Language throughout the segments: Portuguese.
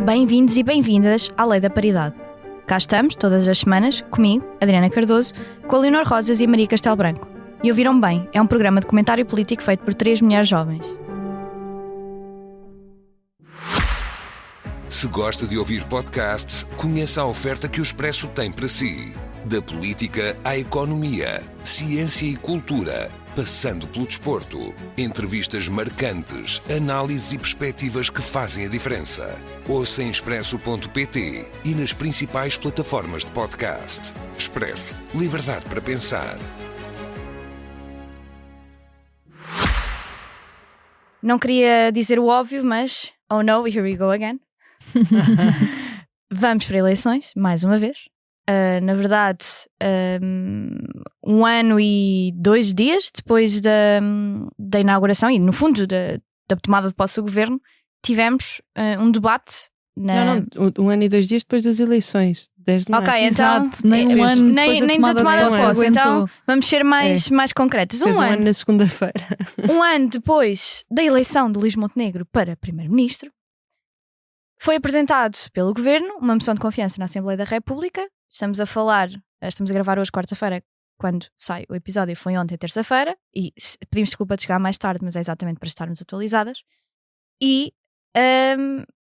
Bem-vindos e bem-vindas à Lei da Paridade. Cá estamos, todas as semanas, comigo, Adriana Cardoso, com a Leonor Rosas e a Maria Castelo Branco. E ouviram bem, é um programa de comentário político feito por 3 mulheres jovens. Se gosta de ouvir podcasts, conheça a oferta que o Expresso tem para si. Da política à economia, ciência e cultura, passando pelo desporto. Entrevistas marcantes, análises e perspectivas que fazem a diferença. Ouça em expresso.pt e nas principais plataformas de podcast. Expresso. Liberdade para pensar. Não queria dizer o óbvio, mas... Oh no, here we go again. Vamos para eleições, mais uma vez. Na verdade, 1 ano e 2 dias depois da inauguração e, no fundo, da tomada de posse do governo, tivemos um debate. Não, 1 ano e 2 dias depois das eleições. 10 de março. Ok, então. Exato, nem um ano nem da tomada de posse. Então, vamos ser mais concretas. Fez um ano na segunda-feira. 1 ano depois da eleição de Luís Montenegro para Primeiro-Ministro, foi apresentado pelo Governo uma moção de confiança na Assembleia da República. Estamos a gravar hoje, quarta-feira, quando sai o episódio, foi ontem, terça-feira, e pedimos desculpa de chegar mais tarde, mas é exatamente para estarmos atualizadas. E,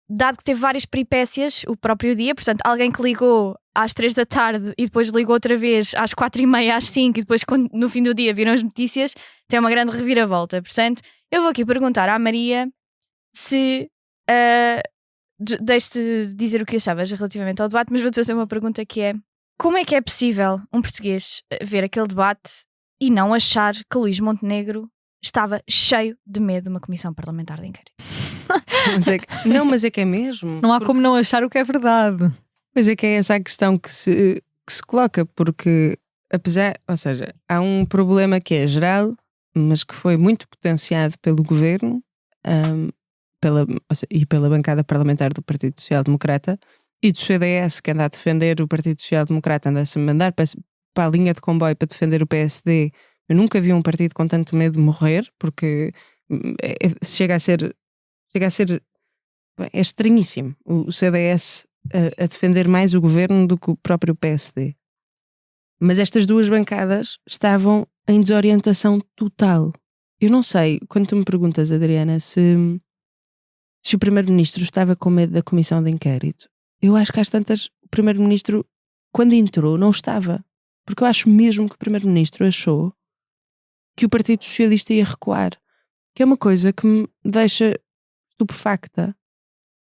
dado que teve várias peripécias o próprio dia, portanto, alguém que ligou às 3 da tarde e depois ligou outra vez às 4h30, às 5 e depois no fim do dia viram as notícias, tem uma grande reviravolta. Portanto, eu vou aqui perguntar à Maria se... deixe-te dizer o que achavas relativamente ao debate, mas vou-te fazer uma pergunta que é: como é que é possível um português ver aquele debate e não achar que Luís Montenegro estava cheio de medo de uma comissão parlamentar de inquérito? Mas é que é mesmo. Não há como não achar o que é verdade. Mas é que é essa a questão que se coloca, porque há um problema que é geral, mas que foi muito potenciado pelo governo, pela bancada parlamentar do Partido Social Democrata e do CDS, que anda a defender o Partido Social Democrata, anda-se a mandar para a linha de comboio para defender o PSD. Eu nunca vi um partido com tanto medo de morrer, porque chega a ser é estranhíssimo o CDS a defender mais o governo do que o próprio PSD. Mas estas duas bancadas estavam em desorientação total. Eu não sei, quando tu me perguntas, Adriana, se o Primeiro-Ministro estava com medo da comissão de inquérito, eu acho que às tantas o Primeiro-Ministro, quando entrou, não estava. Porque eu acho mesmo que o Primeiro-Ministro achou que o Partido Socialista ia recuar. Que é uma coisa que me deixa estupefacta.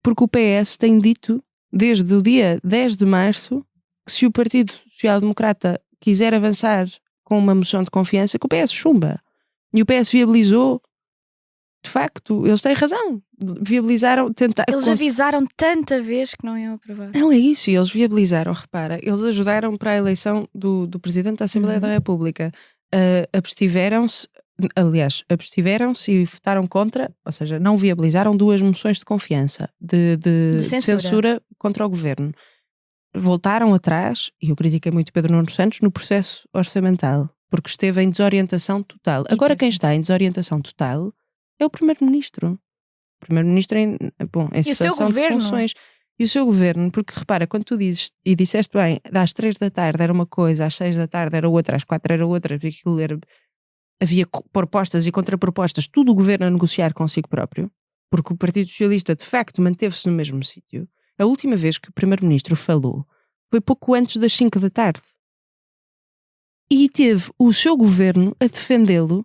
Porque o PS tem dito, desde o dia 10 de março, que se o Partido Social Democrata quiser avançar com uma moção de confiança, que o PS chumba. E o PS viabilizou. De facto, eles têm razão. Viabilizaram, Eles avisaram tanta vez que não iam aprovar. Não é isso, eles viabilizaram, repara. Eles ajudaram para a eleição do Presidente da Assembleia da República. Abstiveram-se e votaram contra, ou seja, não viabilizaram 2 moções de confiança de censura contra o Governo. Voltaram atrás, e eu critiquei muito Pedro Nuno Santos, no processo orçamental, porque esteve em desorientação total. Agora quem está em desorientação total é o Primeiro-Ministro. O Primeiro-Ministro em cessação de funções. E o seu governo, porque repara, quando tu dizes, e disseste bem, às 3 da tarde era uma coisa, às 6 da tarde era outra, às 4 era outra, havia propostas e contrapropostas, tudo o governo a negociar consigo próprio, porque o Partido Socialista de facto manteve-se no mesmo sítio. A última vez que o Primeiro-Ministro falou foi pouco antes das 5 da tarde. E teve o seu governo a defendê-lo,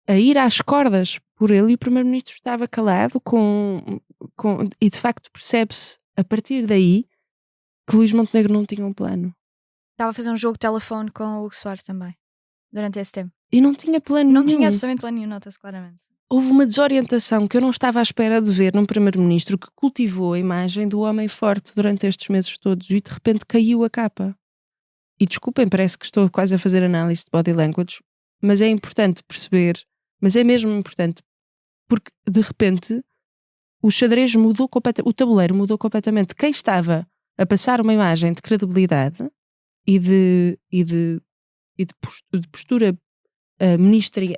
a ir às cordas por ele, e o Primeiro-Ministro estava calado e de facto percebe-se a partir daí que Luís Montenegro não tinha um plano. Estava a fazer um jogo de telefone com o Hugo Soares também, durante esse tempo. E não tinha plano Não nenhum. tinha absolutamente plano nenhum, nota-se claramente. Houve uma desorientação que eu não estava à espera de ver num Primeiro-Ministro que cultivou a imagem do homem forte durante estes meses todos e de repente caiu a capa. E desculpem, parece que estou quase a fazer análise de body language, mas é importante perceber, mas é mesmo importante, porque de repente o xadrez mudou completamente, o tabuleiro mudou completamente. Quem estava a passar uma imagem de credibilidade e de postura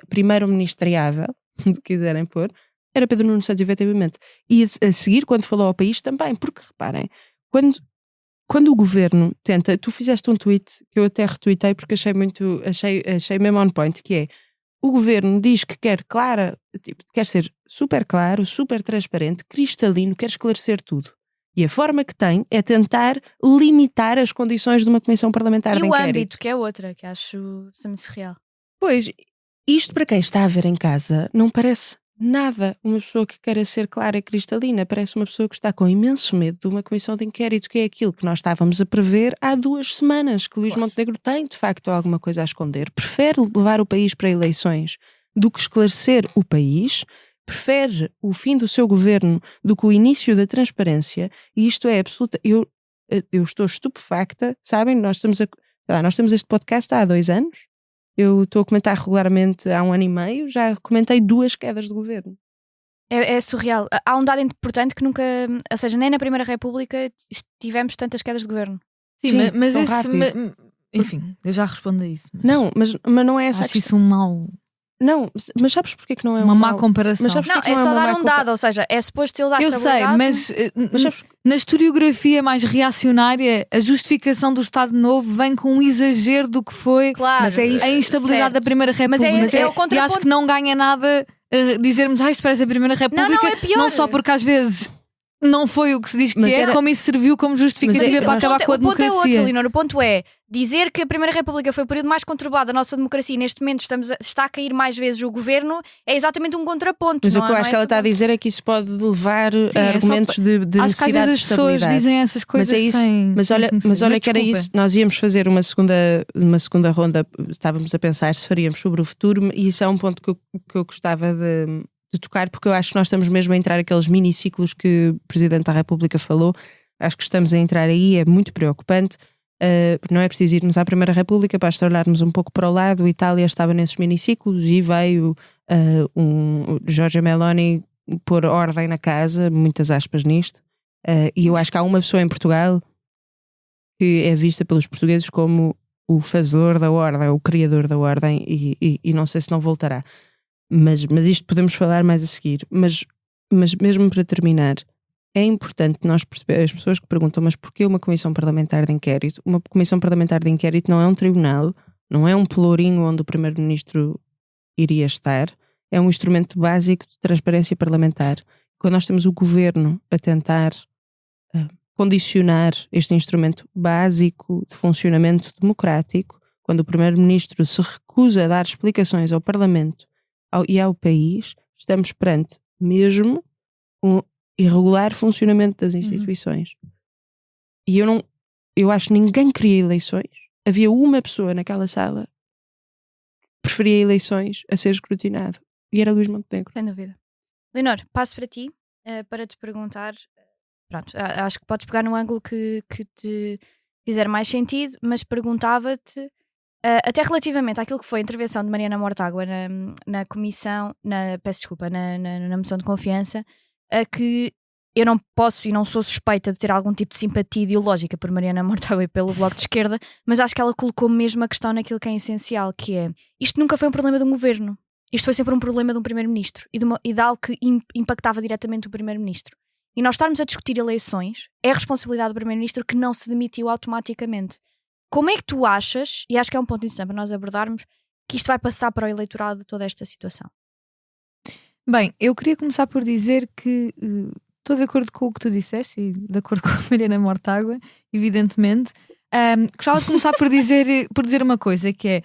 primeiro-ministeriável, se quiserem pôr, era Pedro Nuno Santos, efetivamente. E a seguir, quando falou ao país, também. Porque, reparem, quando o governo tenta... Tu fizeste um tweet que eu até retuitei porque achei mesmo on point, que é: o governo diz que quer quer ser super claro, super transparente, cristalino, quer esclarecer tudo. E a forma que tem é tentar limitar as condições de uma comissão parlamentar de inquérito. E o âmbito, que é outra, que acho muito surreal. Pois, isto para quem está a ver em casa não parece nada uma pessoa que queira ser clara e cristalina. Parece uma pessoa que está com imenso medo de uma comissão de inquérito, que é aquilo que nós estávamos a prever há 2 semanas, que Luís Montenegro tem de facto alguma coisa a esconder. Prefere levar o país para eleições do que esclarecer o país. Prefere o fim do seu governo do que o início da transparência, e isto é absoluta. Eu estou estupefacta, sabem? Nós temos este podcast há 2 anos. Eu estou a comentar regularmente há 1 ano e meio, já comentei 2 quedas de governo. É surreal. Há um dado importante que nunca, ou seja, nem na Primeira República tivemos tantas quedas de governo. Sim, mas tão esse, rápido. enfim, eu já respondo a isso. Não, mas não é essa a Acho questão. isso um mau, Não, mas sabes porquê que não é uma má mau? comparação. Mas sabes Não, porquê é que só uma dar má um dado, ou seja, é suposto ele dar Eu sei, mas sabes- na historiografia mais reacionária, a justificação do Estado Novo vem com um exagero do que foi Claro, Mas é isso. a instabilidade certo. da Primeira Mas República. é o E contraponto. acho que não ganha nada dizermos isto parece a Primeira República. Não, é pior. Não só porque às vezes não foi o que se diz que Mas é, era- como isso serviu como justificativa Mas é- para mas- acabar com a O ponto é democracia. outro, Leonor. O ponto é dizer que a Primeira República foi o período mais conturbado da nossa democracia e neste momento está a cair mais vezes o governo, é exatamente um contraponto. Mas não o que eu é- acho não que é ela está a sobre- dizer é que isso pode levar a é argumentos só de Acho que às necessidade vezes de as pessoas estabilidade. dizem essas coisas Mas é isso. sem... Mas olha Mas que era desculpa. isso. Nós íamos fazer uma segunda ronda, estávamos a pensar se faríamos sobre o futuro, e isso é um ponto que eu gostava de tocar, porque eu acho que nós estamos mesmo a entrar aqueles miniciclos que o Presidente da República falou. Acho que estamos a entrar aí, é muito preocupante. Não é preciso irmos à Primeira República, basta olharmos um pouco para o lado. A Itália estava nesses miniciclos e veio o Giorgia Meloni pôr ordem na casa, muitas aspas nisto. E eu acho que há uma pessoa em Portugal que é vista pelos portugueses como o fazedor da ordem, o criador da ordem, e não sei se não voltará. Mas isto podemos falar mais a seguir. Mas mesmo para terminar, é importante nós perceber, as pessoas que perguntam, mas porquê uma comissão parlamentar de inquérito? Uma comissão parlamentar de inquérito não é um tribunal, não é um pelourinho onde o primeiro-ministro iria estar, é um instrumento básico de transparência parlamentar. Quando nós temos o governo a tentar condicionar este instrumento básico de funcionamento democrático, quando o primeiro-ministro se recusa a dar explicações ao Parlamento e ao país, estamos perante mesmo um irregular funcionamento das instituições. E eu acho que ninguém queria eleições. Havia uma pessoa naquela sala que preferia eleições a ser escrutinado, e era Luís Montenegro. Sem dúvida. Leonor, passo para ti para te perguntar. Pronto, acho que podes pegar no ângulo que te fizer mais sentido, mas perguntava-te até relativamente àquilo que foi a intervenção de Mariana Mortágua na comissão, peço desculpa, na moção de confiança, que eu não posso e não sou suspeita de ter algum tipo de simpatia ideológica por Mariana Mortágua e pelo Bloco de Esquerda, mas acho que ela colocou mesmo a questão naquilo que é essencial, que é, isto nunca foi um problema de um governo, isto foi sempre um problema de um primeiro-ministro e de algo que impactava diretamente o primeiro-ministro. E nós estarmos a discutir eleições é a responsabilidade do primeiro-ministro, que não se demitiu automaticamente. Como é que tu achas, e acho que é um ponto interessante para nós abordarmos, que isto vai passar para o eleitorado toda esta situação? Bem, eu queria começar por dizer que estou de acordo com o que tu disseste e de acordo com a Mariana Mortágua, evidentemente. Gostava de começar por dizer uma coisa, que é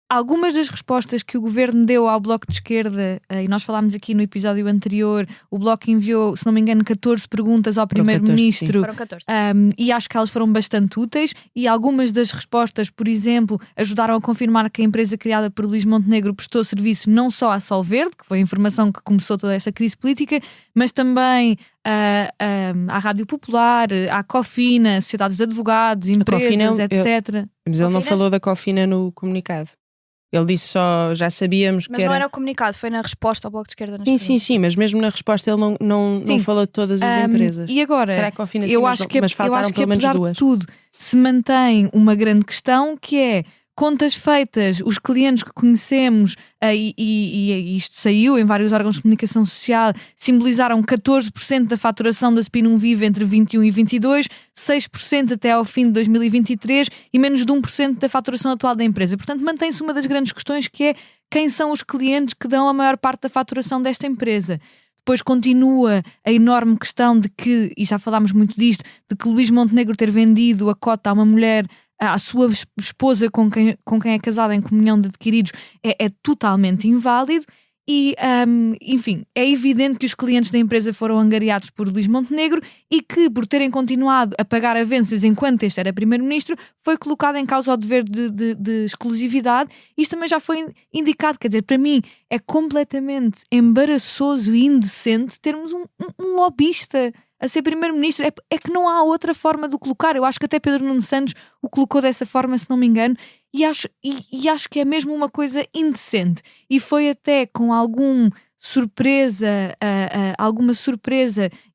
algumas das respostas que o governo deu ao Bloco de Esquerda, e nós falámos aqui no episódio anterior, o Bloco enviou, se não me engano, 14 perguntas ao primeiro-ministro. Foram 14. E acho que elas foram bastante úteis, e algumas das respostas, por exemplo, ajudaram a confirmar que a empresa criada por Luís Montenegro prestou serviço não só à Sol Verde, que foi a informação que começou toda esta crise política, mas também à Rádio Popular, à Cofina, sociedades de advogados, empresas, etc. Mas ele não falou da Cofina no comunicado. Ele disse só, já sabíamos mas que não era o comunicado, foi na resposta ao Bloco de Esquerda. Sim, mas mesmo na resposta ele não falou de todas as empresas. E agora, eu acho que mas faltaram pelo menos apesar duas. de tudo, se mantém uma grande questão, que é contas feitas, os clientes que conhecemos, e isto saiu em vários órgãos de comunicação social, simbolizaram 14% da faturação da Spin Viva entre 21 e 22, 6% até ao fim de 2023 e menos de 1% da faturação atual da empresa. Portanto, mantém-se uma das grandes questões, que é quem são os clientes que dão a maior parte da faturação desta empresa. Depois continua a enorme questão de que, e já falámos muito disto, de que Luís Montenegro ter vendido a cota a uma mulher, à sua esposa com quem é casada em comunhão de adquiridos, é totalmente inválido. E, enfim, é evidente que os clientes da empresa foram angariados por Luís Montenegro e que, por terem continuado a pagar avanços enquanto este era primeiro-ministro, foi colocado em causa o dever de exclusividade. Isto também já foi indicado, quer dizer, para mim é completamente embaraçoso e indecente termos um lobista a ser primeiro-ministro. É que não há outra forma de o colocar. Eu acho que até Pedro Nuno Santos o colocou dessa forma, se não me engano, e acho que é mesmo uma coisa indecente. E foi até com alguma surpresa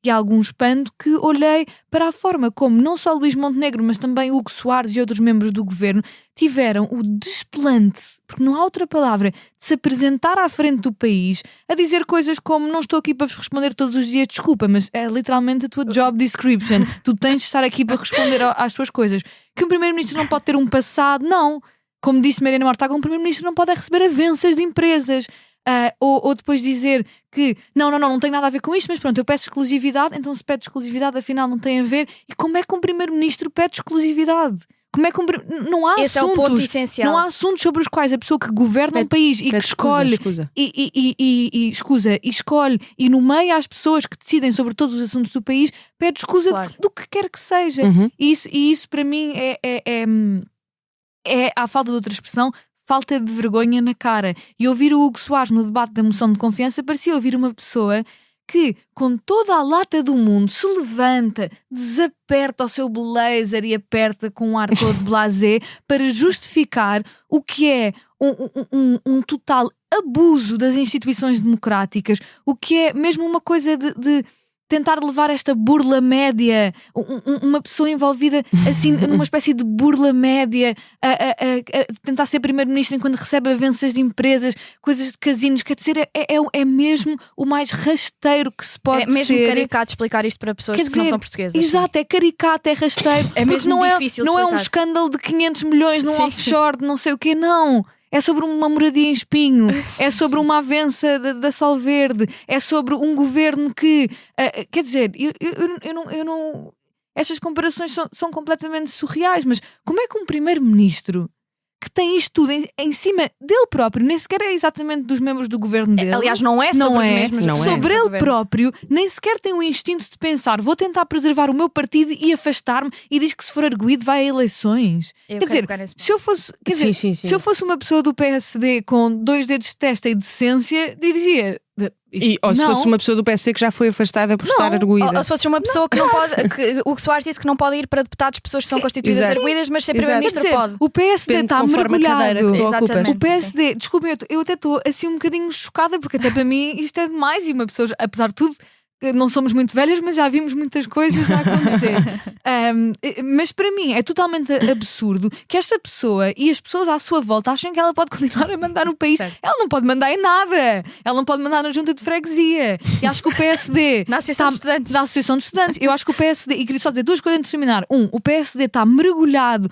e algum espanto que olhei para a forma como não só Luís Montenegro, mas também Hugo Soares e outros membros do governo tiveram o desplante, porque não há outra palavra, de se apresentar à frente do país a dizer coisas como: não estou aqui para vos responder todos os dias, desculpa, mas é literalmente a tua job description, tu tens de estar aqui para responder às tuas coisas. Que um primeiro-ministro não pode ter um passado, não. Como disse Mariana Mortágua, um primeiro-ministro não pode receber avanças de empresas. Ou depois dizer que não tenho nada a ver com isto, mas pronto, eu peço exclusividade, então se pede exclusividade afinal não tem a ver. E como é que um primeiro-ministro pede exclusividade? Como é que não há Esse assuntos, é o ponto essencial. não há assuntos sobre os quais a pessoa que governa um país e que escolhe escolhe e nomeia as pessoas que decidem sobre todos os assuntos do país, pede escusa do que quer que seja. E isso para mim é, à falta de outra expressão, falta de vergonha na cara. E ouvir o Hugo Soares no debate da moção de confiança parecia ouvir uma pessoa que, com toda a lata do mundo, se levanta, desaperta o seu blazer e aperta com um ar todo blasé para justificar o que é um total abuso das instituições democráticas, o que é mesmo uma coisa de tentar levar esta burla média, uma pessoa envolvida assim numa espécie de burla média, a tentar ser primeiro-ministro enquanto recebe avanças de empresas, coisas de casinos. Quer dizer, é mesmo o mais rasteiro que se pode ser. É mesmo caricato explicar isto para pessoas que não são portuguesas. Exato, é caricato, é rasteiro. É mesmo não difícil não é um explicar. escândalo de 500 milhões num offshore de não sei o quê, não. É sobre uma moradia em Espinho, é sobre uma avança da Sol Verde, é sobre um governo que... quer dizer, eu não... Estas comparações são completamente surreais, mas como é que um primeiro-ministro que tem isto tudo em cima dele próprio, nem sequer é exatamente dos membros do governo dele. Aliás, não é sobre os mesmos. Sobre ele próprio, nem sequer tem o instinto de pensar: vou tentar preservar o meu partido e afastar-me, e diz que se for arguído vai a eleições. Quer dizer, se eu fosse, se eu fosse uma pessoa do PSD com 2 dedos de testa e decência, diria... Ou se fosse uma pessoa do PSD que já foi afastada por estar arguída. Ou se fosse uma pessoa que não pode. O que Soares disse que não pode ir para deputados, pessoas que são constituídas arguídas, mas ser primeiro-ministro pode. O PSD está mergulhado. Exatamente. O PSD, desculpem, eu até estou assim um bocadinho chocada, porque até para mim isto é demais. E uma pessoa, apesar de tudo, não somos muito velhas, mas já vimos muitas coisas a acontecer. Mas para mim é totalmente absurdo que esta pessoa e as pessoas à sua volta achem que ela pode continuar a mandar no país. Certo. Ela não pode mandar em nada. Ela não pode mandar na junta de freguesia. E acho que o PSD... Na Associação de Estudantes. Na Associação de Estudantes. Eu acho que o PSD... E queria só dizer 2 coisas antes de terminar. O PSD está mergulhado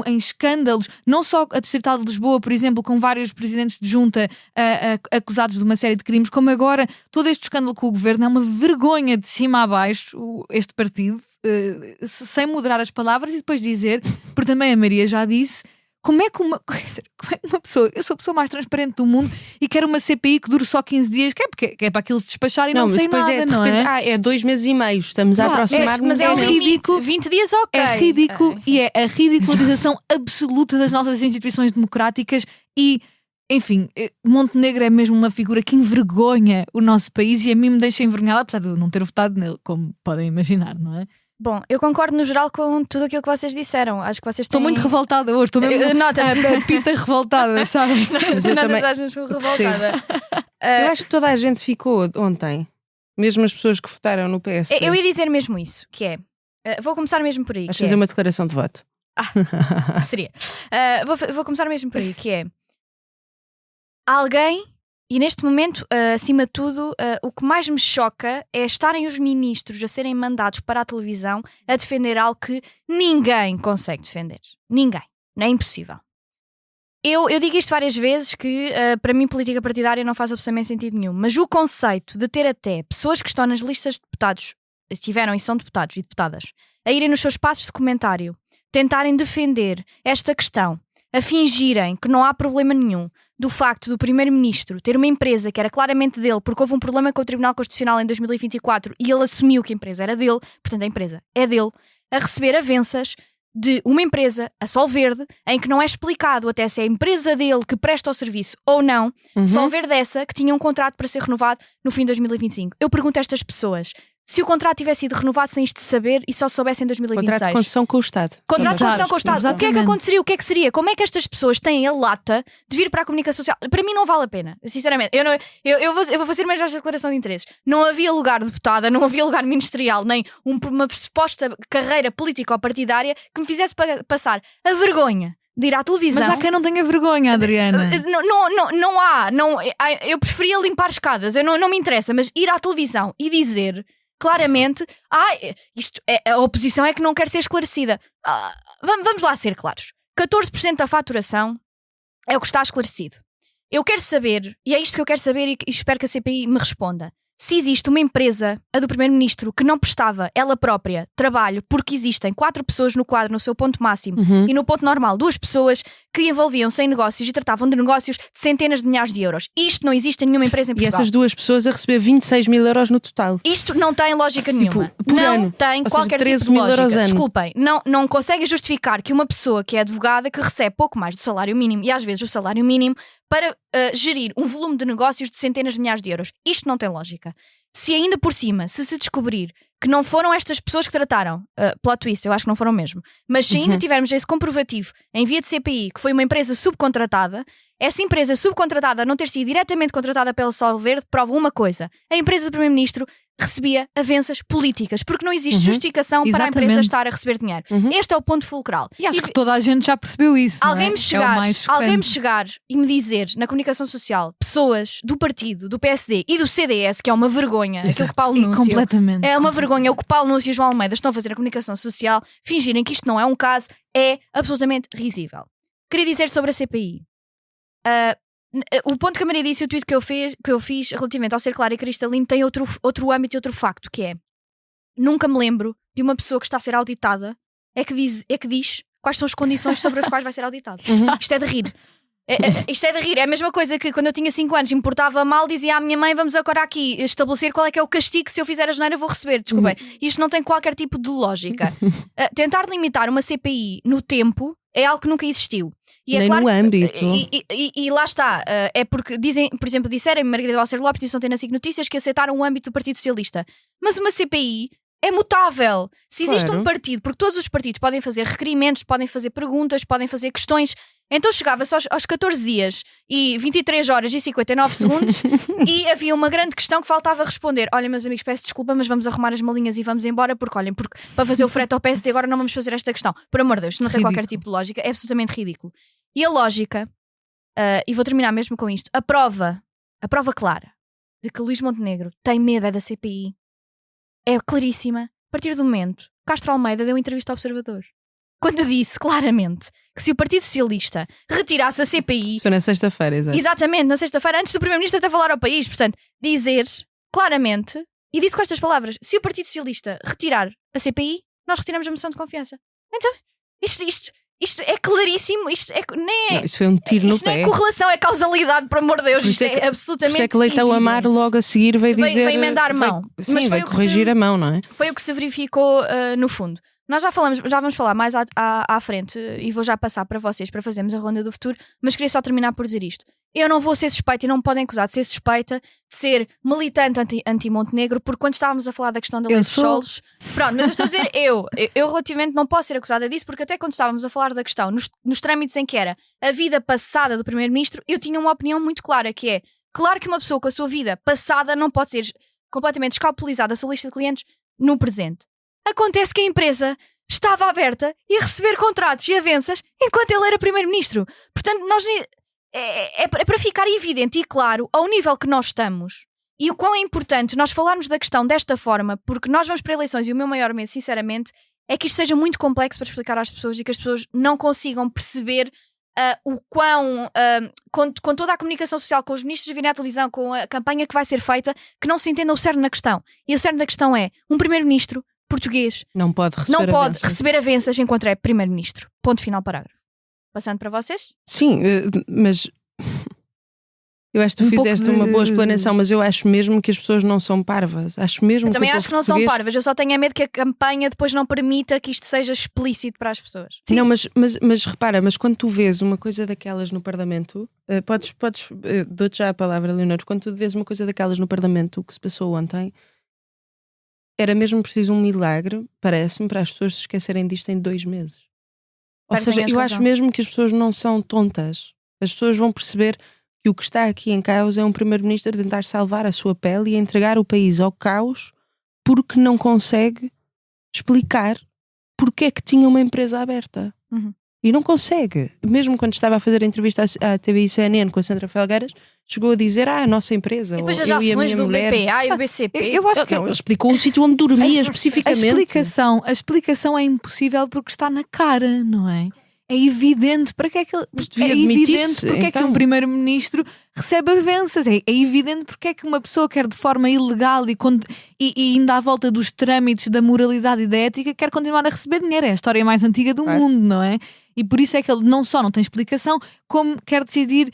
em escândalos, não só a Distrital de Lisboa, por exemplo, com vários presidentes de junta acusados de uma série de crimes, como agora todo este escândalo com o governo. É uma vergonha de cima a baixo este partido, sem moderar as palavras, e depois dizer, porque também a Maria já disse, como é que uma pessoa, eu sou a pessoa mais transparente do mundo e quero uma CPI que dure só 15 dias, que é para aquilo se despachar e não sei nada, não é? É 2 meses e meio, estamos a aproximar-nos. Mas é um ridículo. 20 dias, ok. É ridículo e é a ridicularização absoluta das nossas instituições democráticas e... Enfim, Montenegro é mesmo uma figura que envergonha o nosso país e a mim me deixa envergonhada, apesar de eu não ter votado nele, como podem imaginar, não é? Bom, eu concordo no geral com tudo aquilo que vocês disseram. Acho que vocês têm... Estou muito revoltada hoje, estou mesmo a pita revoltada, sabe? Mas eu também estou revoltada. Eu acho que toda a gente ficou ontem, mesmo as pessoas que votaram no PSD. Eu ia dizer mesmo isso, que é... vou começar mesmo por aí. Vais fazer uma declaração de voto. Que seria? Vou começar mesmo por aí, que é alguém, e neste momento, acima de tudo, o que mais me choca é estarem os ministros a serem mandados para a televisão a defender algo que ninguém consegue defender. Ninguém. Não é impossível. Eu digo isto várias vezes, que para mim política partidária não faz absolutamente sentido nenhum, mas o conceito de ter até pessoas que estão nas listas de deputados, estiveram e são deputados e deputadas, a irem nos seus espaços de comentário, tentarem defender esta questão, a fingirem que não há problema nenhum do facto do primeiro-ministro ter uma empresa que era claramente dele, porque houve um problema com o Tribunal Constitucional em 2024 e ele assumiu que a empresa era dele, portanto a empresa é dele, a receber avanças de uma empresa, a Sol Verde, em que não é explicado até se é a empresa dele que presta o serviço ou não, Sol Verde essa que tinha um contrato para ser renovado no fim de 2025. Eu pergunto a estas pessoas, se o contrato tivesse sido renovado sem isto saber e só soubesse em 2026. Contrato de concessão com o Estado. Contrato de concessão com o Estado. Exatamente. O que é que aconteceria? O que é que seria? Como é que estas pessoas têm a lata de vir para a comunicação social? Para mim não vale a pena, sinceramente. Eu vou fazer mais esta declaração de interesses. Não havia lugar de deputada, não havia lugar ministerial, nem uma suposta carreira política ou partidária que me fizesse passar a vergonha de ir à televisão. Mas há quem não tenha vergonha, Adriana. Não há. Eu preferia limpar escadas, não me interessa, mas ir à televisão e dizer claramente, a oposição é que não quer ser esclarecida. Vamos lá ser claros. 14% da faturação é o que está esclarecido. Eu quero saber, e é isto que eu quero saber e espero que a CPI me responda, se existe uma empresa, a do Primeiro-Ministro, que não prestava ela própria trabalho porque existem 4 pessoas no quadro no seu ponto máximo e no ponto normal 2 pessoas que envolviam-se em negócios e tratavam de negócios de centenas de milhares de euros. Isto não existe em nenhuma empresa em E Portugal. essas 2 pessoas a receber 26 mil euros no total. Isto não tem lógica nenhuma. Por não ano. tem Ou qualquer seja, 13 tipo de mil euros lógica. ano. Desculpem, não consegue justificar que uma pessoa que é advogada, que recebe pouco mais do salário mínimo, e às vezes o salário mínimo, para gerir um volume de negócios de centenas de milhares de euros. Isto não tem lógica. Se ainda por cima, se descobrir que não foram estas pessoas que trataram, plot twist, eu acho que não foram mesmo, mas se ainda tivermos esse comprovativo em via de CPI, que foi uma empresa subcontratada, essa empresa subcontratada não ter sido diretamente contratada pela Sol Verde prova uma coisa: a empresa do Primeiro-Ministro recebia avanças políticas, porque não existe justificação para a empresa Exatamente. estar a receber dinheiro. Este é o ponto fulcral. E acho que toda a gente já percebeu isso. Alguém não me é? chegar, É o mais chocante. alguém me chegar e me dizer na comunicação social, pessoas do partido, do PSD e do CDS, que é uma vergonha, aquilo que Paulo E Núncio, completamente. é uma vergonha o que Paulo Núncio e João Almeida estão a fazer na comunicação social, fingirem que isto não é um caso, é absolutamente risível. Queria dizer sobre a CPI. O ponto que a Maria disse e o tweet que eu fiz relativamente ao ser claro e cristalino tem outro âmbito e outro facto, que é: nunca me lembro de uma pessoa que está a ser auditada é que diz quais são as condições sobre as quais vai ser auditado. Isto é de rir. Isto é de rir. É a mesma coisa que quando eu tinha 5 anos e me portava mal, dizia à minha mãe: vamos agora aqui estabelecer qual é que é o castigo que se eu fizer a geneira eu vou receber. Desculpem. Isto não tem qualquer tipo de lógica. Tentar limitar uma CPI no tempo é algo que nunca existiu. E é Nem claro, no âmbito. E lá está. É porque dizem, por exemplo, disseram Margarida Balcer Lopes, disse ontem na SIC Notícias, que aceitaram o âmbito do Partido Socialista. Mas uma CPI é mutável. Se existe Claro. um partido, porque todos os partidos podem fazer requerimentos, podem fazer perguntas, podem fazer questões. Então chegava-se aos 14 dias e 23 horas e 59 segundos e havia uma grande questão que faltava responder. Olha, meus amigos, peço desculpa, mas vamos arrumar as malinhas e vamos embora, porque para fazer o frete ao PSD agora não vamos fazer esta questão. Por amor de Deus, não tem qualquer tipo de lógica, é absolutamente ridículo. E a lógica, e vou terminar mesmo com isto, a prova clara de que Luís Montenegro tem medo da CPI é claríssima a partir do momento que Castro Almeida deu entrevista ao Observador. Quando disse claramente que se o Partido Socialista retirasse a CPI... Foi na sexta-feira, exato. Exatamente, na sexta-feira, antes do Primeiro-Ministro até falar ao país. Portanto, dizer claramente, e disse com estas palavras: se o Partido Socialista retirar a CPI, nós retiramos a moção de confiança. Então, isto é claríssimo, isto foi um tiro no isto não pé. é correlação, é causalidade, por amor de Deus. Por Isto isso é absolutamente Por isso é que Leitão Amar evidente. logo a seguir veio dizer... Vai emendar a mão. Sim, Mas foi vai o que corrigir a mão, não é? Foi o que se verificou no fundo. Nós já vamos falar mais à frente e vou já passar para vocês para fazermos a ronda do futuro, mas queria só terminar por dizer isto. Eu não vou ser suspeita e não me podem acusar de ser suspeita de ser militante anti-Montenegro, porque quando estávamos a falar da questão da lei dos solos... Pronto, mas eu estou a dizer eu relativamente não posso ser acusada disso, porque até quando estávamos a falar da questão, nos trâmites em que era a vida passada do Primeiro-Ministro, eu tinha uma opinião muito clara, que é: claro que uma pessoa com a sua vida passada não pode ser completamente escalpelizada a sua lista de clientes no presente. Acontece que a empresa estava aberta e a receber contratos e avanças enquanto ele era primeiro-ministro. Portanto, é para ficar evidente e claro ao nível que nós estamos e o quão é importante nós falarmos da questão desta forma, porque nós vamos para eleições e o meu maior medo, sinceramente, é que isto seja muito complexo para explicar às pessoas e que as pessoas não consigam perceber o quão, com toda a comunicação social, com os ministros virem à televisão, com a campanha que vai ser feita, que não se entenda o cerne da questão. E o cerne da questão é, um primeiro-ministro português não pode receber avanças enquanto é primeiro-ministro. Ponto final, parágrafo. Passando para vocês? Sim, mas eu acho que tu fizeste uma boa explanação, mas eu acho mesmo que as pessoas não são parvas. Acho mesmo eu também acho que não português... são parvas. Eu só tenho medo que a campanha depois não permita que isto seja explícito para as pessoas. Sim. Não, mas repara, mas quando tu vês uma coisa daquelas no Parlamento, dou-te já a palavra, Leonor, quando tu vês uma coisa daquelas no Parlamento, o que se passou ontem, era mesmo preciso um milagre, parece-me, para as pessoas se esquecerem disto em 2 meses. Ou seja, eu acho mesmo que as pessoas não são tontas. As pessoas vão perceber que o que está aqui em causa é um primeiro-ministro a tentar salvar a sua pele e a entregar o país ao caos porque não consegue explicar porque é que tinha uma empresa aberta. Uhum. E não consegue. Mesmo quando estava a fazer a entrevista à TV e CNN com a Sandra Felgueiras, chegou a dizer, a nossa empresa. E depois as ações do BPA e do BCP. Eu acho que ele explicou o sítio onde dormia especificamente. A explicação é impossível porque está na cara, não é? É evidente para que é que ele, é que um primeiro-ministro recebe avanças. É evidente porque é que uma pessoa quer de forma ilegal e ainda à volta dos trâmites da moralidade e da ética quer continuar a receber dinheiro. É a história mais antiga do mundo, não é? E por isso é que ele não só não tem explicação, como quer decidir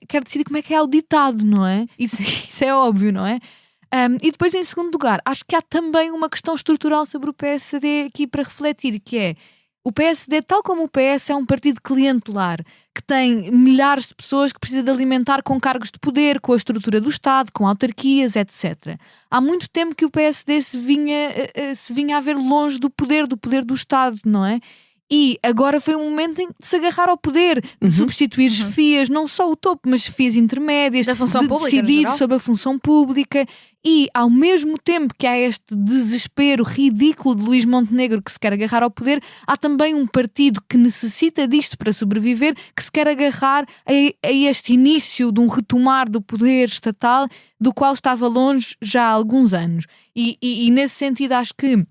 quer decidir como é que é auditado, não é? Isso é óbvio, não é? E depois, em segundo lugar, acho que há também uma questão estrutural sobre o PSD aqui para refletir, que é o PSD, tal como o PS, é um partido clientelar que tem milhares de pessoas que precisa de alimentar com cargos de poder, com a estrutura do Estado, com autarquias, etc. Há muito tempo que o PSD se vinha a ver longe do poder do Estado, não é? E agora foi um momento de se agarrar ao poder, de substituir chefias, não só o topo, mas chefias intermédias, da função pública, decidir sobre a função pública. E ao mesmo tempo que há este desespero ridículo de Luís Montenegro que se quer agarrar ao poder, há também um partido que necessita disto para sobreviver, que se quer agarrar a este início de um retomar do poder estatal do qual estava longe já há alguns anos. E nesse sentido acho que,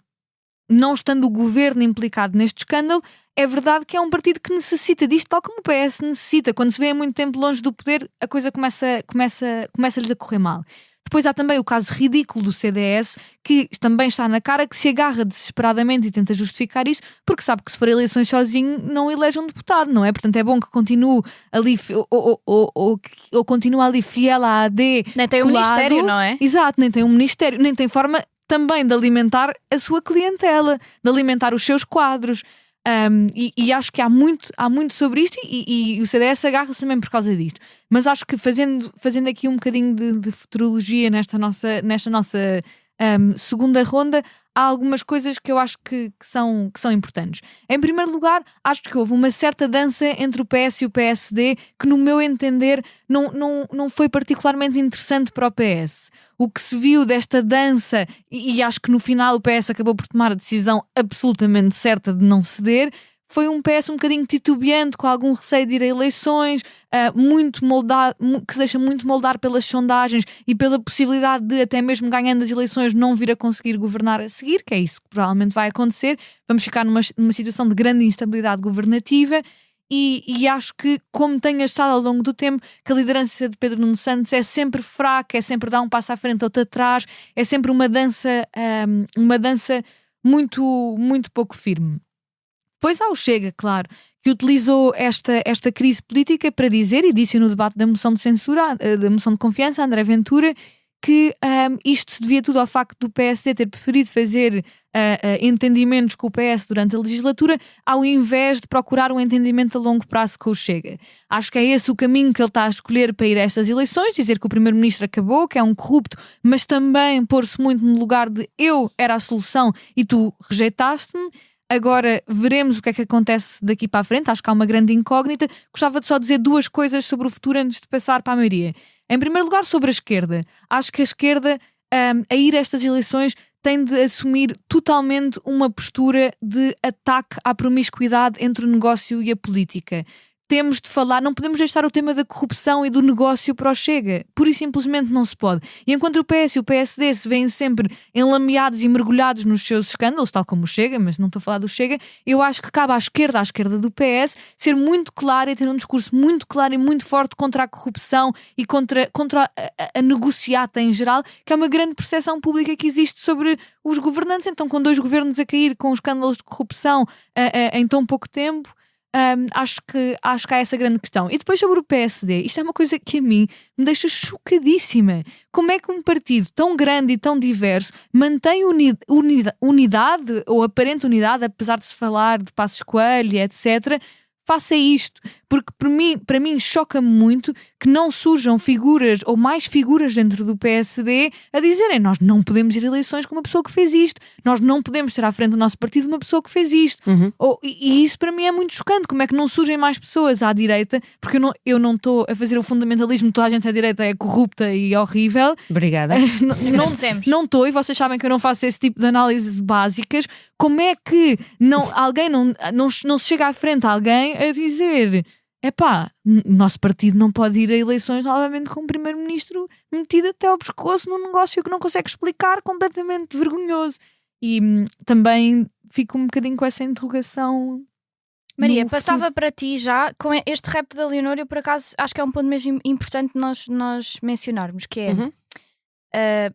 não estando o governo implicado neste escândalo, é verdade que é um partido que necessita disto, tal como o PS necessita. Quando se vê há muito tempo longe do poder, a coisa começa-lhes a correr mal. Depois há também o caso ridículo do CDS, que também está na cara, que se agarra desesperadamente e tenta justificar isso, porque sabe que se for eleições sozinho não elege um deputado, não é? Portanto é bom que continue ali ou continue ali fiel à AD. Nem tem um ministério, não é? Exato, nem tem um ministério, nem tem forma também de alimentar a sua clientela, de alimentar os seus quadros. E acho que há muito sobre isto e o CDS agarra-se também por causa disto. Mas acho que fazendo aqui um bocadinho de futurologia nesta nossa segunda ronda, há algumas coisas que eu acho que são importantes. Em primeiro lugar, acho que houve uma certa dança entre o PS e o PSD que, no meu entender, não foi particularmente interessante para o PS. O que se viu desta dança, e acho que no final o PS acabou por tomar a decisão absolutamente certa de não ceder, foi um PS um bocadinho titubeante, com algum receio de ir a eleições, que se deixa muito moldar pelas sondagens e pela possibilidade de, até mesmo ganhando as eleições, não vir a conseguir governar a seguir, que é isso que provavelmente vai acontecer. Vamos ficar numa situação de grande instabilidade governativa. E acho que, como tenho achado ao longo do tempo, que a liderança de Pedro Nuno Santos é sempre fraca, é sempre dar um passo à frente, outro atrás, é sempre uma dança muito, muito pouco firme. Depois há o Chega, claro, que utilizou esta crise política para dizer, e disse no debate da moção de censura, da moção de confiança, André Ventura, que isto se devia tudo ao facto do PSD ter preferido fazer entendimentos com o PS durante a legislatura, ao invés de procurar um entendimento a longo prazo com o Chega. Acho que é esse o caminho que ele está a escolher para ir a estas eleições, dizer que o primeiro-ministro acabou, que é um corrupto, mas também pôr-se muito no lugar de eu era a solução e tu rejeitaste-me. Agora veremos o que é que acontece daqui para a frente. Acho que há uma grande incógnita. Gostava de só dizer 2 coisas sobre o futuro antes de passar para a maioria. Em primeiro lugar, sobre a esquerda. Acho que a esquerda, a ir a estas eleições, tem de assumir totalmente uma postura de ataque à promiscuidade entre o negócio e a política. Temos de falar, não podemos deixar o tema da corrupção e do negócio para o Chega. Pura e simplesmente não se pode. E enquanto o PS e o PSD se veem sempre enlameados e mergulhados nos seus escândalos, tal como o Chega, mas não estou a falar do Chega, eu acho que cabe à esquerda do PS, ser muito clara e ter um discurso muito claro e muito forte contra a corrupção e contra a negociata em geral, que é uma grande percepção pública que existe sobre os governantes. Então, com 2 governos a cair com escândalos de corrupção em tão pouco tempo, acho que há essa grande questão. E depois sobre o PSD, isto é uma coisa que a mim me deixa chocadíssima. Como é que um partido tão grande e tão diverso mantém unidade ou aparente unidade, apesar de se falar de Passos Coelho, etc., faça isto, porque para mim choca-me muito que não surjam figuras ou mais figuras dentro do PSD a dizerem: nós não podemos ir a eleições com uma pessoa que fez isto, nós não podemos ter à frente do nosso partido uma pessoa que fez isto. E isso para mim é muito chocante. Como é que não surgem mais pessoas à direita? Porque eu não estou a fazer o fundamentalismo, toda a gente à direita é corrupta e horrível. Obrigada. Não estou, e vocês sabem que eu não faço esse tipo de análises básicas. Como é que alguém não se chega à frente a alguém a dizer: epá, nosso partido não pode ir a eleições novamente com um primeiro-ministro metido até ao pescoço num negócio que não consegue explicar, completamente vergonhoso. E também fico um bocadinho com essa interrogação. Maria, passava para ti já com este repto da Leonor. Eu por acaso acho que é um ponto mesmo importante nós mencionarmos, que é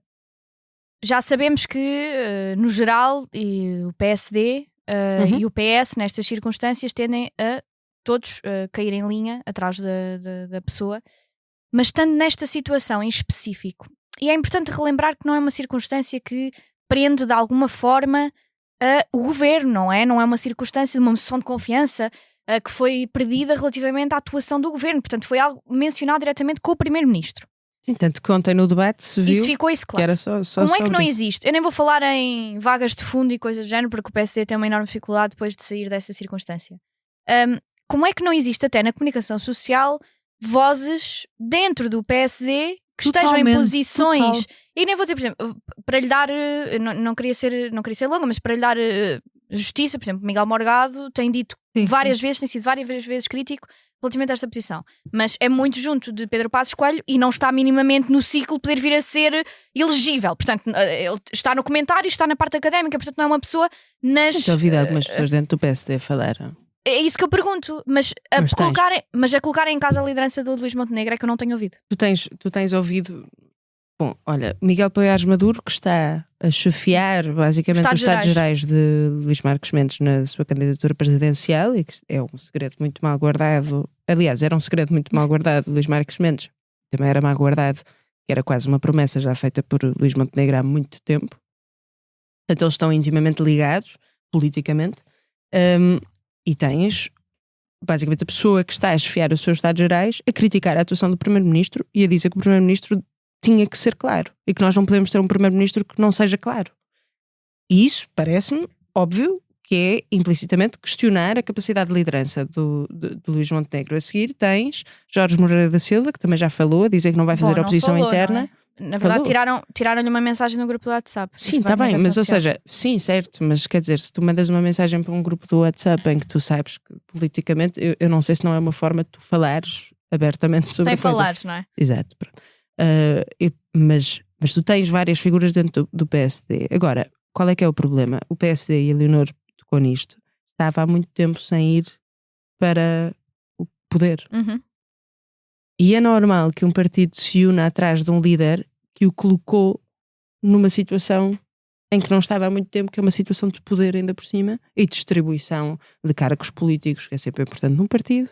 já sabemos que no geral o PSD e o PS nestas circunstâncias tendem a todos cair em linha atrás da pessoa, mas estando nesta situação em específico, e é importante relembrar que não é uma circunstância que prende de alguma forma o governo, não é uma circunstância de uma moção de confiança que foi perdida relativamente à atuação do governo, portanto foi algo mencionado diretamente com o primeiro-ministro. Sim, tanto que ontem no debate se viu isso ficou isso claro. Que era só como é que não isso. existe? Eu nem vou falar em vagas de fundo e coisas do género, porque o PSD tem uma enorme dificuldade depois de sair dessa circunstância. Como é que não existe até na comunicação social vozes dentro do PSD que estejam em posições, e nem vou dizer, por exemplo, para lhe dar, não queria ser longa, mas para lhe dar justiça, por exemplo, Miguel Morgado tem dito várias vezes, tem sido várias vezes crítico relativamente a esta posição, mas é muito junto de Pedro Passos Coelho e não está minimamente no ciclo poder vir a ser elegível. Portanto, ele está no comentário, está na parte académica, portanto não é uma pessoa nas... Já ouvi algumas pessoas dentro do PSD falaram. É isso que eu pergunto, mas a colocar em casa a liderança do Luís Montenegro é que eu não tenho ouvido. Tu tens ouvido... Bom, olha, Miguel Poiares Maduro, que está a chefiar basicamente os Estados-Gerais de Luís Marques Mendes na sua candidatura presidencial, e que é um segredo muito mal guardado. Aliás, era um segredo muito mal guardado de Luís Marques Mendes, também era mal guardado, que era quase uma promessa já feita por Luís Montenegro há muito tempo. Portanto, eles estão intimamente ligados, politicamente, e tens basicamente a pessoa que está a chefiar os seus Estados-Gerais a criticar a atuação do Primeiro-Ministro e a dizer que o Primeiro-Ministro tinha que ser claro e que nós não podemos ter um primeiro-ministro que não seja claro. E isso parece-me óbvio que é implicitamente questionar a capacidade de liderança do Luís Montenegro. A seguir tens Jorge Moreira da Silva, que também já falou, a dizer que não vai fazer oposição interna. Na verdade tiraram-lhe uma mensagem no grupo do WhatsApp. Sim, está bem, mas ou seja, sim, certo, mas quer dizer, se tu mandas uma mensagem para um grupo do WhatsApp em que tu sabes que politicamente, eu não sei se não é uma forma de tu falares abertamente sobre sem falares, não é? Exato, pronto. Mas tu tens várias figuras dentro do PSD. Agora, qual é que é o problema? O PSD, e a Leonor tocou nisto, estava há muito tempo sem ir para o poder. E é normal que um partido se una atrás de um líder que o colocou numa situação em que não estava há muito tempo, que é uma situação de poder ainda por cima, e distribuição de cargos políticos, que é sempre importante num partido,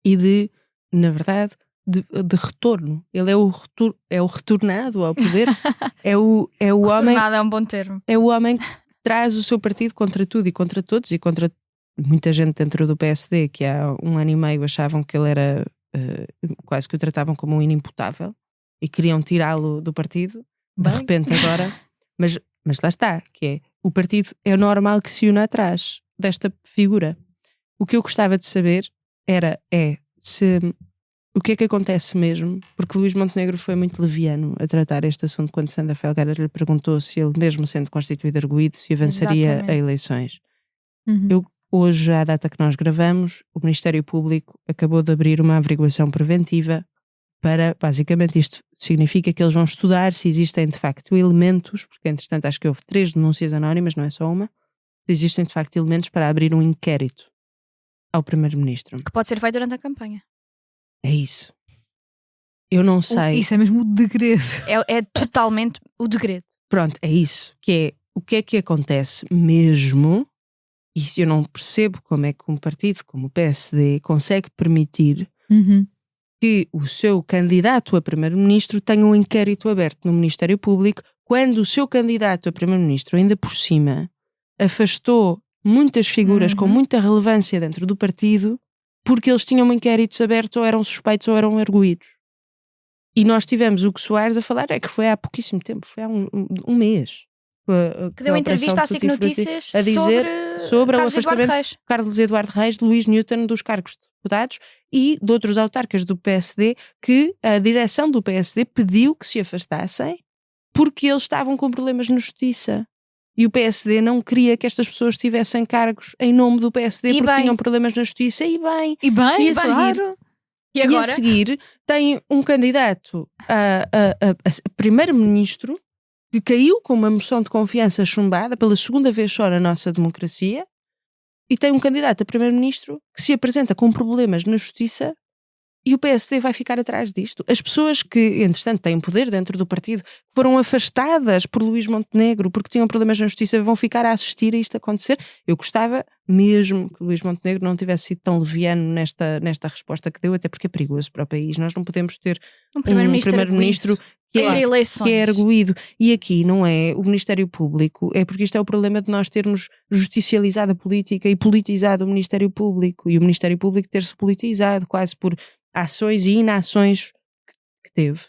e de, na verdade, de retorno. Ele é o retornado ao poder. é o homem. Retornado é um bom termo. É o homem que traz o seu partido contra tudo e contra todos, e contra muita gente dentro do PSD que há 1 ano e meio achavam que ele era quase que o tratavam como um inimputável e queriam tirá-lo do partido. De repente agora, mas lá está, que é o partido é normal que se una atrás desta figura. O que eu gostava de saber é se o que é que acontece mesmo? Porque Luís Montenegro foi muito leviano a tratar este assunto quando Sandra Felgueira lhe perguntou se ele, mesmo sendo constituído arguido, se avançaria Exatamente. a eleições. Hoje, à data que nós gravamos, o Ministério Público acabou de abrir uma averiguação preventiva para, basicamente, isto significa que eles vão estudar se existem de facto elementos, porque entretanto acho que houve 3 denúncias anónimas, não é só uma, se existem de facto elementos para abrir um inquérito ao Primeiro-Ministro. Que pode ser feito durante a campanha. É isso. Eu não sei. Isso é mesmo o degredo. É totalmente o degredo. Pronto, é isso. Que é o que é que acontece mesmo. E eu não percebo como é que um partido como o PSD consegue permitir que o seu candidato a Primeiro-Ministro tenha um inquérito aberto no Ministério Público, quando o seu candidato a Primeiro-Ministro, ainda por cima, afastou muitas figuras com muita relevância dentro do partido, porque eles tinham inquéritos abertos, ou eram suspeitos ou eram arguídos. E nós tivemos o Hugo Soares a falar, é que foi há pouquíssimo tempo, foi há um mês. Que deu entrevista à SIC Notícias a dizer sobre o Carlos Eduardo afastamento Reis. de Carlos Eduardo Reis, de Luís Newton, dos cargos de deputados e de outros autarcas do PSD, que a direção do PSD pediu que se afastassem porque eles estavam com problemas na justiça. E o PSD não queria que estas pessoas tivessem cargos em nome do PSD porque tinham problemas na justiça. E bem, Claro. E agora? E a seguir tem um candidato a primeiro-ministro que caiu com uma moção de confiança chumbada pela segunda vez só na nossa democracia, e tem um candidato a primeiro-ministro que se apresenta com problemas na justiça, e o PSD vai ficar atrás disto. As pessoas que, entretanto, têm poder dentro do partido, foram afastadas por Luís Montenegro porque tinham problemas na justiça, vão ficar a assistir a isto acontecer. Eu gostava mesmo que Luís Montenegro não tivesse sido tão leviano nesta resposta que deu, até porque é perigoso para o país. Nós não podemos ter um primeiro-ministro que é arguído. E aqui não é o Ministério Público, é porque isto é o problema de nós termos justicializado a política e politizado o Ministério Público, e o Ministério Público ter-se politizado quase por ações e inações que teve.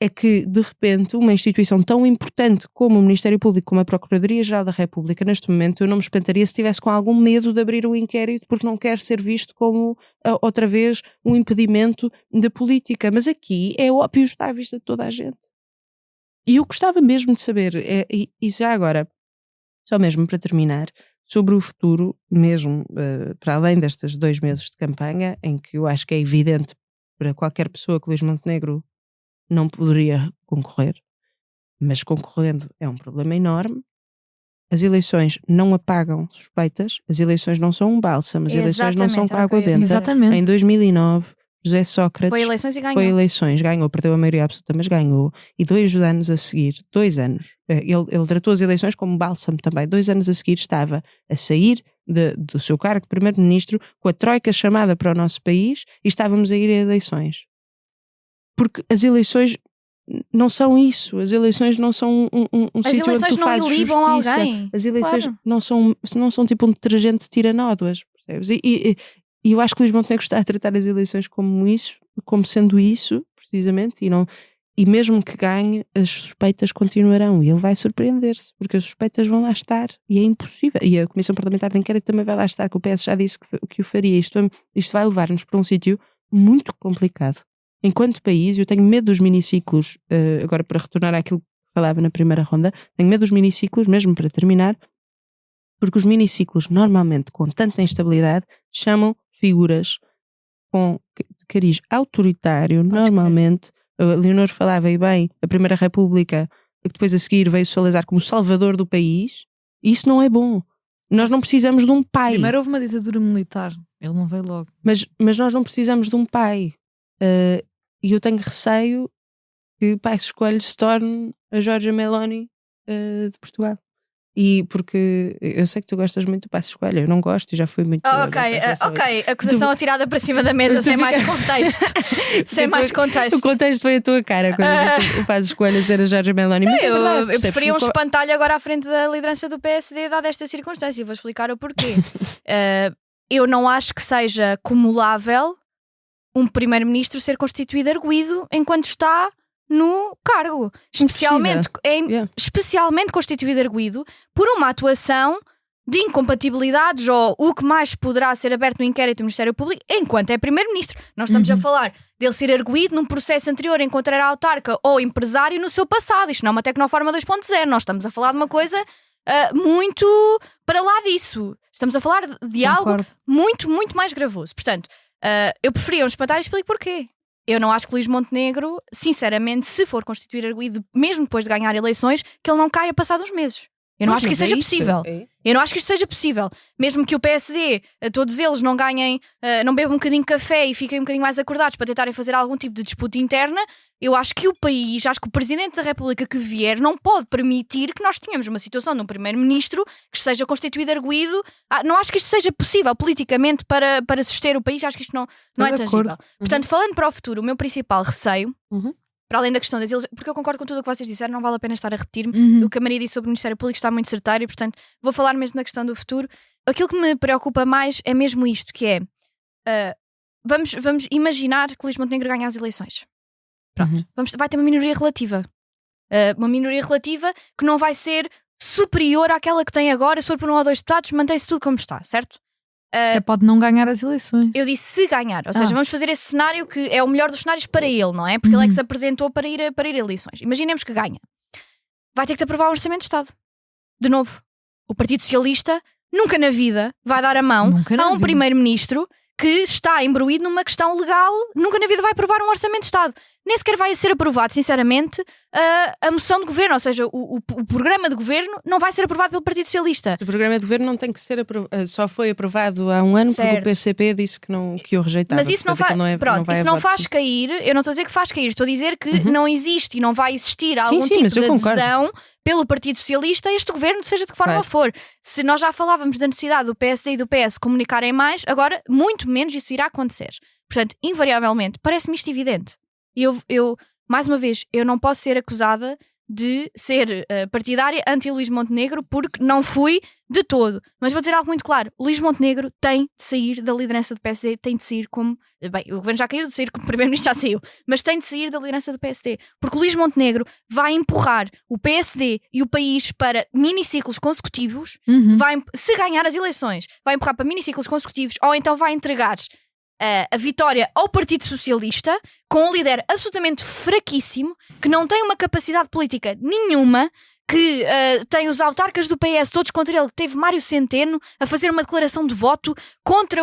É que, de repente, uma instituição tão importante como o Ministério Público, como a Procuradoria-Geral da República, neste momento, eu não me espantaria se estivesse com algum medo de abrir um inquérito porque não quer ser visto como, outra vez, um impedimento da política. Mas aqui é óbvio, está à vista de toda a gente. E eu gostava mesmo de saber, e já agora, só mesmo para terminar, sobre o futuro, mesmo para além destes 2 meses de campanha, em que eu acho que é evidente para qualquer pessoa que Luís Montenegro não poderia concorrer, mas concorrendo é um problema enorme. As eleições não apagam suspeitas, as eleições não são um bálsamo, as eleições não são com água benta. Exatamente. Em 2009, José Sócrates foi eleições e ganhou. Foi eleições, ganhou, perdeu a maioria absoluta, mas ganhou. E 2 anos a seguir, 2 anos, ele tratou as eleições como bálsamo também. 2 anos a seguir estava a sair do seu cargo de primeiro-ministro com a troika chamada para o nosso país e estávamos a ir a eleições. Porque as eleições não são isso. As eleições não são um sítio onde tu fazes justiça. Alguém. As eleições não são tipo um detergente de tira nódoas, percebes? E eu acho que Luís Montenegro está a tratar as eleições como isso, como sendo isso, precisamente, e mesmo que ganhe, as suspeitas continuarão, e ele vai surpreender-se, porque as suspeitas vão lá estar, e é impossível. E a Comissão Parlamentar de Inquérito também vai lá estar, que o PS já disse que o faria. Isto vai levar-nos para um sítio muito complicado. Enquanto país, eu tenho medo dos miniciclos, agora para retornar àquilo que falava na primeira ronda, tenho medo dos miniciclos, mesmo para terminar, porque os miniciclos, normalmente, com tanta instabilidade, chamam figuras com cariz autoritário, normalmente. A Leonor falava, e bem, a Primeira República, que depois a seguir veio Salazar como salvador do país, e isso não é bom. Nós não precisamos de um pai. Primeiro houve uma ditadura militar, ele não veio logo. Mas nós não precisamos de um pai. E eu tenho receio que Passos Coelho se torne a Giorgia Meloni de Portugal. E porque eu sei que tu gostas muito do Passos Coelho, eu não gosto e já fui muito. Ok, acusação atirada para cima da mesa sem mais contexto. Sem mais contexto. O contexto foi a tua cara quando disse o Passos Coelho a ser a Giorgia Meloni. Mas eu preferia um espantalho agora à frente da liderança do PSD dada esta circunstância. Vou explicar o porquê. Eu não acho que seja cumulável um primeiro-ministro ser constituído arguido enquanto está no cargo, especialmente constituído arguido por uma atuação de incompatibilidades ou o que mais poderá ser aberto no inquérito do Ministério Público enquanto é Primeiro-Ministro. Nós estamos a falar dele ser arguido num processo anterior enquanto era autarca ou empresário no seu passado. Isto não é uma Tecnoforma 2.0. Nós estamos a falar de uma coisa muito para lá disso. Estamos a falar de algo muito, muito mais gravoso. Portanto, eu preferia um espantalho e explico porquê. Eu não acho que Luís Montenegro, sinceramente, se for constituir arguido, mesmo depois de ganhar eleições, que ele não caia passados uns meses. Eu não acho que isso seja possível. Eu não acho que isto seja possível. Mesmo que o PSD, todos eles não ganhem, não bebam um bocadinho de café e fiquem um bocadinho mais acordados para tentarem fazer algum tipo de disputa interna, eu acho que o país, acho que o Presidente da República que vier não pode permitir que nós tenhamos uma situação de um Primeiro-Ministro que seja constituído arguido. Não acho que isto seja possível politicamente para suster o país. Acho que isto não é tangível. Portanto, falando para o futuro, o meu principal receio... Para além da questão das eleições, porque eu concordo com tudo o que vocês disseram, não vale a pena estar a repetir-me. O que a Maria disse sobre o Ministério Público está muito certeiro e, portanto, vou falar mesmo na questão do futuro. Aquilo que me preocupa mais é mesmo isto, que é... vamos imaginar que Luís Montenegro ganha as eleições. Pronto. Vai ter uma minoria relativa. Uma minoria relativa que não vai ser superior àquela que tem agora. Se for por 1 ou 2 deputados, mantém-se tudo como está, certo? Até pode não ganhar as eleições. Eu disse se ganhar, ou seja, vamos fazer esse cenário que é o melhor dos cenários para ele, não é? Porque ele é que se apresentou para ir a eleições. Imaginemos que ganha. Vai ter que aprovar um orçamento de Estado. De novo, o Partido Socialista nunca na vida vai dar a mão a um primeiro-ministro que está embruído numa questão legal, nunca na vida vai aprovar um orçamento de Estado. Nem sequer vai ser aprovado, sinceramente, a moção de governo, ou seja, o programa de governo não vai ser aprovado pelo Partido Socialista. O programa de governo não tem que ser só foi aprovado há um ano, certo, porque o PCP disse que o rejeitava. Mas isso não faz cair, eu não estou a dizer que faz cair, estou a dizer que não existe e não vai existir algum tipo de adesão pelo Partido Socialista a este governo, seja de que forma for. Se nós já falávamos da necessidade do PSD e do PS comunicarem mais, agora muito menos isso irá acontecer. Portanto, invariavelmente, parece-me isto evidente. Eu, mais uma vez, eu não posso ser acusada de ser partidária anti-Luís Montenegro porque não fui de todo. Mas vou dizer algo muito claro. Luís Montenegro tem de sair da liderança do PSD, tem de sair como... Bem, o governo já caiu, de sair como primeiro-ministro já saiu. Mas tem de sair da liderança do PSD. Porque Luís Montenegro vai empurrar o PSD e o país para miniciclos consecutivos. Se ganhar as eleições, vai empurrar para miniciclos consecutivos ou então vai entregar a vitória ao Partido Socialista com um líder absolutamente fraquíssimo, que não tem uma capacidade política nenhuma, que tem os autarcas do PS todos contra ele, que teve Mário Centeno a fazer uma declaração de voto contra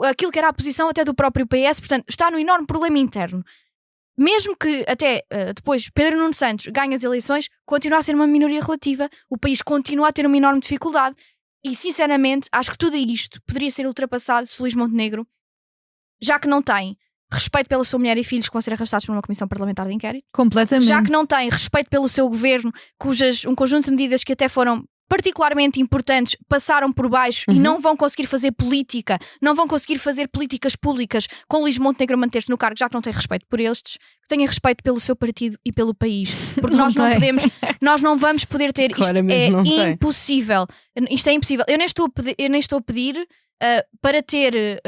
aquilo que era a posição até do próprio PS, portanto está num enorme problema interno. Mesmo que até depois Pedro Nuno Santos ganhe as eleições, continua a ser uma minoria relativa, o país continua a ter uma enorme dificuldade e sinceramente acho que tudo isto poderia ser ultrapassado se Luís Montenegro, já que não tem respeito pela sua mulher e filhos que vão ser arrastados por uma comissão parlamentar de inquérito, completamente, já que não tem respeito pelo seu governo, cujas um conjunto de medidas que até foram particularmente importantes passaram por baixo e não vão conseguir fazer política, não vão conseguir fazer políticas públicas com Luís Montenegro manter-se no cargo, já que não tem respeito por estes, que tenha respeito pelo seu partido e pelo país, porque nós não vamos poder ter isto, é impossível. Isto é impossível. Eu nem estou a pedir para ter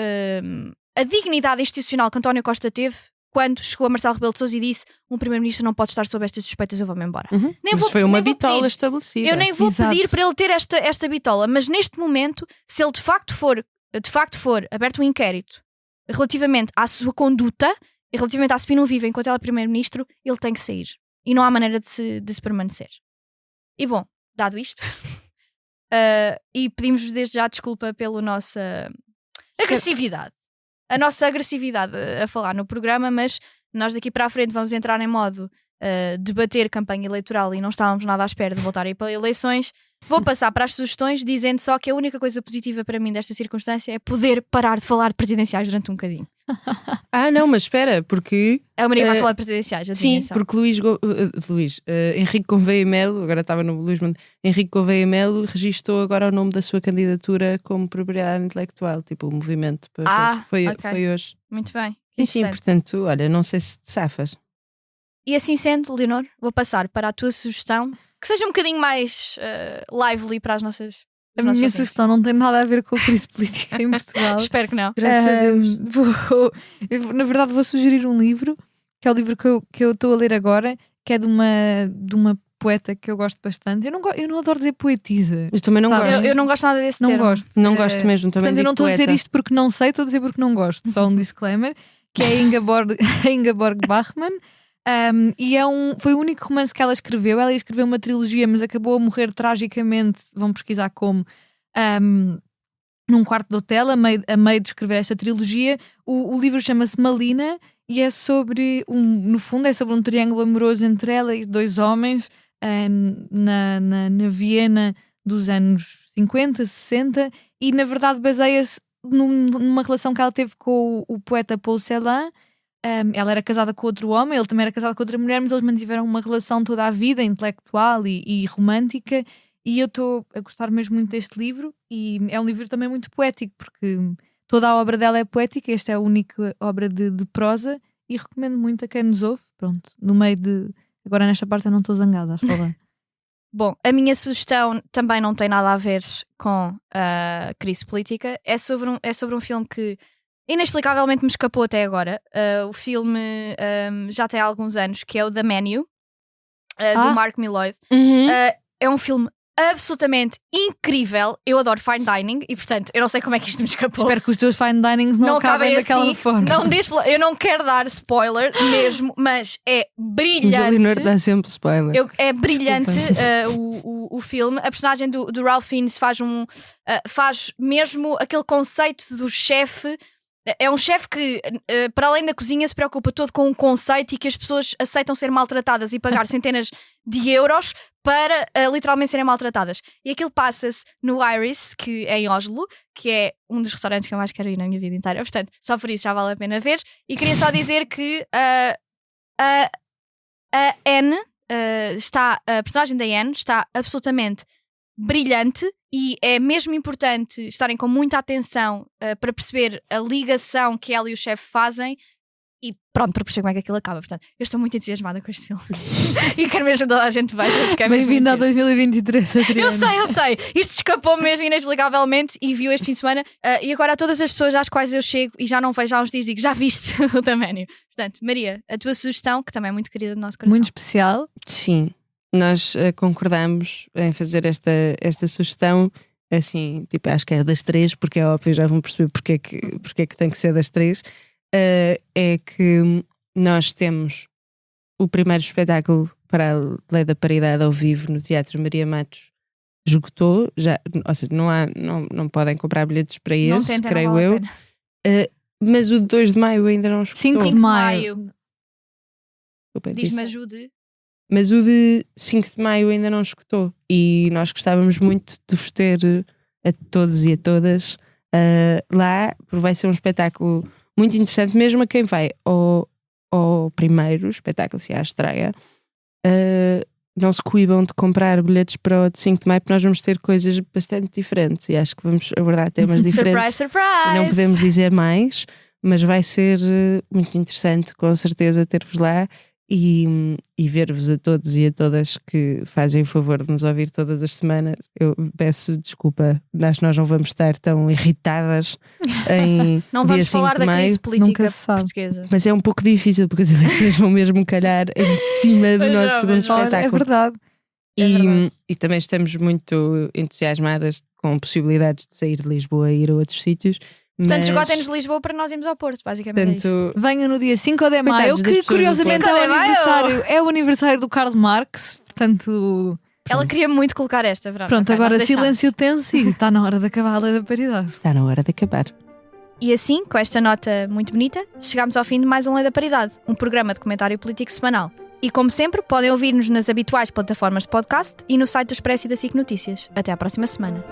a dignidade institucional que António Costa teve quando chegou a Marcelo Rebelo de Sousa e disse: um primeiro-ministro não pode estar sob estas suspeitas, eu vou-me embora. Foi uma bitola estabelecida. Eu nem vou pedir para ele ter esta bitola, mas neste momento, se ele de facto for aberto um inquérito relativamente à sua conduta e relativamente à se não vive enquanto ela é primeiro-ministro, ele tem que sair. E não há maneira de se permanecer. E bom, dado isto, e pedimos-vos desde já desculpa pela nossa agressividade. A nossa agressividade a falar no programa, mas nós daqui para a frente vamos entrar em modo debater campanha eleitoral e não estávamos nada à espera de voltar a ir para eleições. Vou passar para as sugestões, dizendo só que a única coisa positiva para mim desta circunstância é poder parar de falar de presidenciais durante um bocadinho. Não, mas espera, porque... A Maria vai falar de presidenciais. Sim, porque Henrique Gouveia Melo, agora estava no Luís Montenegro, Henrique Gouveia Melo registou agora o nome da sua candidatura como propriedade intelectual, tipo o movimento. Foi hoje. Muito bem. Sim, portanto, olha, não sei se te safas. E assim sendo, Leonor, vou passar para a tua sugestão, que seja um bocadinho mais lively para as nossas... A minha sugestão não tem nada a ver com a crise política em Portugal. Espero que não. Graças a Deus. Na verdade vou sugerir um livro, que é o livro que eu estou a ler agora, que é de uma poeta que eu gosto bastante. Eu não adoro dizer poetisa. Eu também não gosto. Eu não gosto nada desse termo. Não gosto mesmo, também. Portanto, eu não estou a dizer isto porque não sei, estou a dizer porque não gosto. Só um disclaimer, que é a Ingeborg Bachmann. E foi o único romance que ela escreveu. Ela escreveu uma trilogia, mas acabou a morrer tragicamente. Vão pesquisar como. Num quarto de hotel, a meio de escrever esta trilogia. O livro chama-se Malina e é sobre, no fundo, é sobre um triângulo amoroso entre ela e 2 homens na Viena dos anos 50, 60, e na verdade baseia-se numa relação que ela teve com o poeta Paul Celan. Ela era casada com outro homem, ele também era casado com outra mulher, mas eles mantiveram uma relação toda a vida, intelectual e romântica. E eu estou a gostar mesmo muito deste livro, e é um livro também muito poético, porque toda a obra dela é poética. Esta é a única obra de prosa, e recomendo muito a quem nos ouve. Pronto, no meio de... Agora nesta parte eu não estou zangada a falar. Bom, a minha sugestão também não tem nada a ver com a crise política. É sobre um filme que inexplicavelmente me escapou até agora. O filme já tem alguns anos, que é o The Menu, do Mark Mylod. É um filme absolutamente incrível. Eu adoro fine dining e, portanto, eu não sei como é que isto me escapou. Espero que os teus fine dinings não acabem daquela forma. Eu não quero dar spoiler mesmo, mas é brilhante. Mas a Leonor dá sempre spoiler. É brilhante o filme. A personagem do Ralph Fiennes faz mesmo aquele conceito do chefe. É um chefe que, para além da cozinha, se preocupa todo com um conceito, e que as pessoas aceitam ser maltratadas e pagar centenas de euros para literalmente serem maltratadas. E aquilo passa-se no Iris, que é em Oslo, que é um dos restaurantes que eu mais quero ir na minha vida inteira. Portanto, só por isso já vale a pena ver. E queria só dizer que a Anne, a personagem da Anne está absolutamente brilhante, e é mesmo importante estarem com muita atenção para perceber a ligação que ela e o chefe fazem, e pronto, para perceber como é que aquilo acaba. Portanto, eu estou muito entusiasmada com este filme e quero mesmo que toda a gente veja, porque é mesmo bem-vindo a 2023, Adriana. Eu sei, isto escapou mesmo inexplicavelmente, e viu este fim de semana, e agora a todas as pessoas às quais eu chego e já não vejo há uns dias, digo, já viste o The Menu? Portanto, Maria, a tua sugestão, que também é muito querida do nosso coração. Muito especial. Sim, nós concordamos em fazer esta sugestão, assim, tipo, acho que é das 3, porque é óbvio, já vão perceber porque é que tem que ser das 3. É que nós temos o primeiro espetáculo para a Lei da Paridade ao vivo no Teatro Maria Matos. Esgotou, já, ou seja, não podem comprar bilhetes para esse, creio eu. Mas o de 2 de maio ainda não esgotou. 5 de maio. Diz-me ajude. Mas o de 5 de maio ainda não esgotou, e nós gostávamos muito de vos ter a todos e a todas lá, porque vai ser um espetáculo muito interessante, mesmo a quem vai ao primeiro espetáculo, assim, à estreia. Não se coibam de comprar bilhetes para o de 5 de maio, porque nós vamos ter coisas bastante diferentes, e acho que vamos abordar temas diferentes. Surprise! Não podemos dizer mais, mas vai ser muito interessante, com certeza, ter-vos lá. E ver-vos a todos e a todas que fazem o favor de nos ouvir todas as semanas. Eu peço desculpa, acho que nós não vamos estar tão irritadas em não vamos falar da crise política portuguesa. Mas é um pouco difícil, porque as eleições vão mesmo calhar em cima do nosso segundo espetáculo. É verdade. E também estamos muito entusiasmadas com possibilidades de sair de Lisboa e ir a outros sítios. Portanto, esgotem-nos de Lisboa para nós irmos ao Porto, basicamente. Portanto, é isto. Venham no dia 5 de maio, que curiosamente é o aniversário do Karl Marx. Portanto, ela queria muito colocar esta, verdade? Pronto, agora silêncio tenso, e está na hora de acabar a Lei da Paridade. Está na hora de acabar. E assim, com esta nota muito bonita, chegamos ao fim de mais um Lei da Paridade, um programa de comentário político semanal. E como sempre, podem ouvir-nos nas habituais plataformas de podcast e no site do Expresso e da SIC Notícias. Até à próxima semana.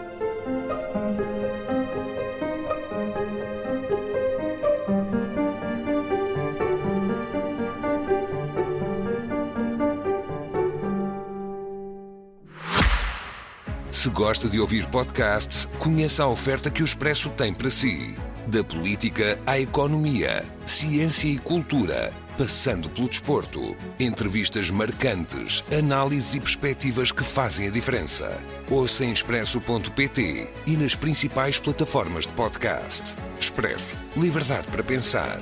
Se gosta de ouvir podcasts, conheça a oferta que o Expresso tem para si. Da política à economia, ciência e cultura, passando pelo desporto. Entrevistas marcantes, análises e perspectivas que fazem a diferença. Ouça em expresso.pt e nas principais plataformas de podcast. Expresso. Liberdade para pensar.